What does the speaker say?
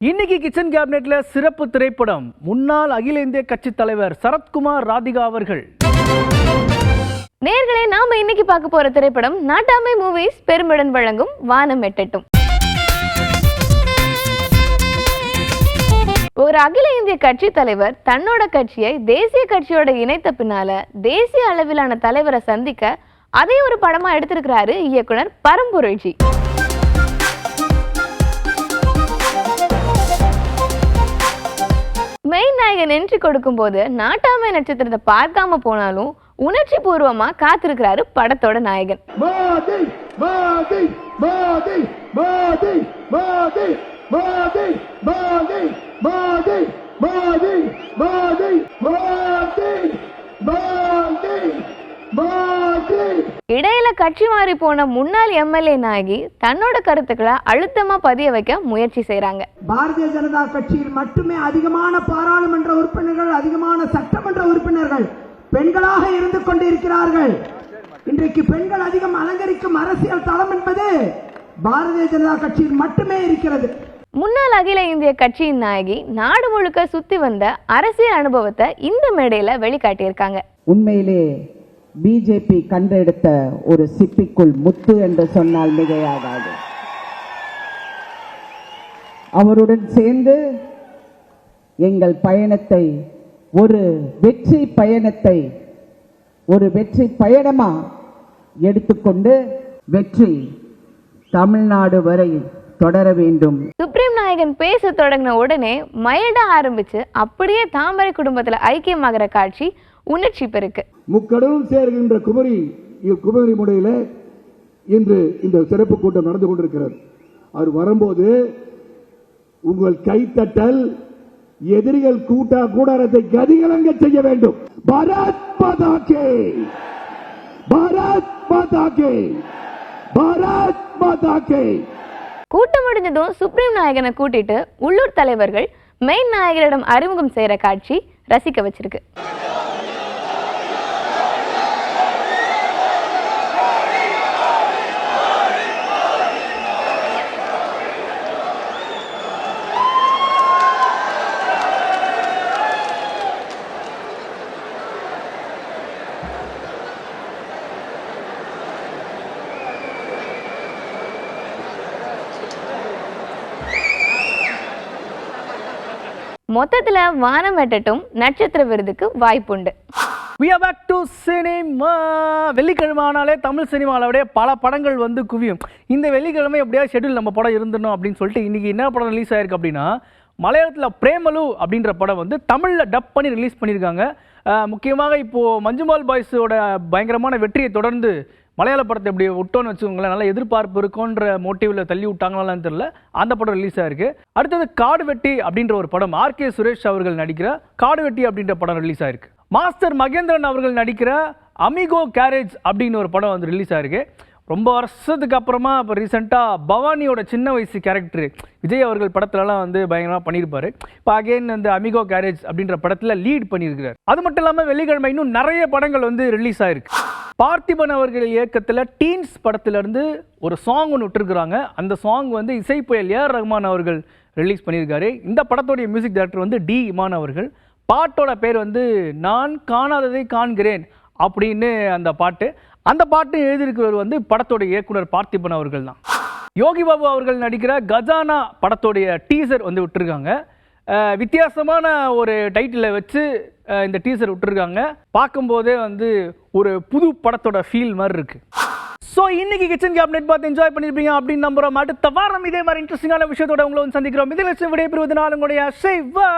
இன்னைக்கு கிச்சன் கேபினெட்ல சிறப்பு திரைப்படம் முன்னாள் அகில இந்திய கட்சி தலைவர் சரத்குமார் ராதிகா அவர்கள். நேர்களே, நாம இன்னைக்கு பார்க்க போற திரைப்படம் நாட்டாமை மூவிஸ் பெருமிடன் வழங்கும் வானம் எட்டட்டும். ஒரு அகில இந்திய கட்சி தலைவர் தன்னோட கட்சியை தேசிய கட்சியோட இணைத்த பின்னால தேசிய அளவிலான தலைவரை சந்திக்க அதே ஒரு படமா எடுத்திருக்கிறாரு இயக்குனர் பரம்பொருள்ஜி. மெயின் நாயகன் என்ட்ரி கொடுக்கும் போது நாட்டாமை நட்சத்திரத்தை பார்க்காம போனாலும் உணர்ச்சி பூர்வமா காத்திருக்கிறாரு படத்தோட நாயகன். இடையில கட்சி மாறி போன முன்னாள் எம்எல்ஏ நாயகி தன்னோட கருத்துக்களை அழுத்தமா பதிய வைக்க முயற்சி செய்யறாங்க. பாரதிய ஜனதா கட்சியில் மட்டுமே அதிகமான பாராளுமன்ற உறுப்பினர்கள், அதிகமான சட்டமன்ற உறுப்பினர்கள் பெண்களாக இருந்து கொண்டிருக்கிறார்கள். இன்றைக்கு பெண்கள் அதிகம் அலங்கரிக்கும் அரசியல் தளம் என்பது பாரதிய ஜனதா கட்சியில் மட்டுமே இருக்கிறது. முன்னாள் அகில இந்திய கட்சியின் நாயகி நாடு முழுக்க சுத்தி வந்த அரசியல் அனுபவத்தை இந்த மேடையில வெளிக்காட்டியிருக்காங்க. உண்மையிலே பிஜேபி கண்டெடுத்த ஒரு சிப்பிக்குள் முத்து என்று சொன்னால் மிகையாகாது. அவருடன் சேர்ந்து எங்கள் பயணத்தை ஒரு வெற்றி பயணமா எடுத்துக்கொண்டு வெற்றி தமிழ்நாடு வரை தொடர வேண்டும். சுப்ரீம் நாயகன் பேச தொடங்கின உடனே மைல்டா ஆரம்பிச்சு அப்படியே தாமரை குடும்பத்துல ஐக்கியமாகிற காட்சி உணர்ச்சி பெருக்கு. முக்கடலும் சேர்கின்ற குமரி முனையில இன்று இந்த சிறப்பு கூட்டம் நடந்து கொண்டிருக்கிறது. அவர் வரும்போது உங்கள் கைத்தட்டல் எதிரிகள் கூடாரத்தை கதிகலங்க செய்ய வேண்டும். பாரத் மாதா கே, பாரத் மாதா கே, பாரத் மாதா கே. கூட்டம் முடிஞ்சதும் சுப்ரீம் நாயகனை கூட்டிட்டு உள்ளூர் தலைவர்கள் மெயின் நாயகரிடம் அறிமுகம் செய்யற காட்சி ரசிக்க வச்சிருக்கு. மொத்தத்துல வானம் எட்டட்டும் நட்சத்திர விருதுக்கு வாய்ப்புண்டு. We are back to cinema. வெள்ளிக்கிழமை ஆனாலே தமிழ் சினிமாவோடைய பல படங்கள் வந்து குவியும். இந்த வெள்ளிக்கிழமை எப்படியாவது ஷெட்யூல் நம்ம படம் இருந்தணும் அப்படின்னு சொல்லிட்டு இன்னைக்கு என்ன படம் ரிலீஸ் ஆயிருக்கு அப்படின்னா, மலையாளத்தில் பிரேமலு அப்படின்ற படம் வந்து தமிழில் டப் பண்ணி ரிலீஸ் பண்ணியிருக்காங்க. முக்கியமாக இப்போது மஞ்சுமால் பாய்ஸோட பயங்கரமான வெற்றியை தொடர்ந்து மலையாள படத்தை எப்படி விட்டோன்னு வச்சுக்கோங்களேன், நல்லா எதிர்பார்ப்பு இருக்குன்ற மோட்டிவில் தள்ளி விட்டாங்களான்னு தெரியல, அந்த படம் ரிலீஸ் ஆயிருக்கு. அடுத்தது காடு வெட்டி அப்படின்ற ஒரு படம், ஆர்கே சுரேஷ் அவர்கள் நடிக்கிற காடு வெட்டி அப்படின்ற படம் ரிலீஸ் ஆயிருக்கு. மாஸ்டர் மகேந்திரன் அவர்கள் நடிக்கிற அமிகோ கேரேஜ் அப்படின்னு ஒரு படம் வந்து ரிலீஸ் ஆயிருக்கு. ரொம்ப வருஷத்துக்கு அப்புறமா இப்போ ரீசெண்டாக பவானியோட சின்ன வயசு கேரக்டர் விஜய் அவர்கள் படத்துலலாம் வந்து பயங்கரமாக பண்ணியிருப்பார். இப்போ அகெயின் அந்த அமிகோ கேரேஜ் அப்படின்ற படத்தில் லீட் பண்ணியிருக்கிறார். அது மட்டும் இல்லாமல் வெள்ளிக்கிழமை இன்னும் நிறைய படங்கள் வந்து ரிலீஸ் ஆயிருக்கு. பார்த்திபன் அவர்கள் இயக்கத்தில் டீன்ஸ் படத்திலிருந்து ஒரு சாங் ஒன்று விட்டுருக்குறாங்க. அந்த சாங் வந்து இசைப்புயல் ஏஆர் ரஹ்மான் அவர்கள் ரிலீஸ் பண்ணியிருக்காரு. இந்த படத்தோடைய மியூசிக் டைரக்டர் வந்து டி இமான் அவர்கள். பாட்டோட பேர் வந்து நான் காணாததை காண்கிறேன் அப்படின்னு அந்த பாட்டு எழுதியிருக்கிறவர் வந்து படத்தோடைய இயக்குனர் பார்த்திபன் அவர்கள் தான். யோகி பாபு அவர்கள் நடிக்கிற கஜானா படத்தோடைய டீசர் வந்து விட்டுருக்காங்க. வித்தியாசமான ஒரு டைட்டிலை வச்சு இந்த டீசர் விட்டுருக்காங்க. பார்க்கும்போதே வந்து ஒரு புது படத்தோட ஃபீல் மாதிரி இருக்கு. ஸோ இன்னைக்கு கிச்சன் கேபினெட் பார்த்து என்ஜாய் பண்ணியிருப்பீங்க அப்படின்னு நம்புறோம். அடுத்த வாரம் இதே மாதிரி இன்ட்ரெஸ்டிங்கான விஷயத்தோட உங்களை வந்து சந்திக்கிறோம். இதில் விடைபெறுவது நான் உங்களுடைய சிவா.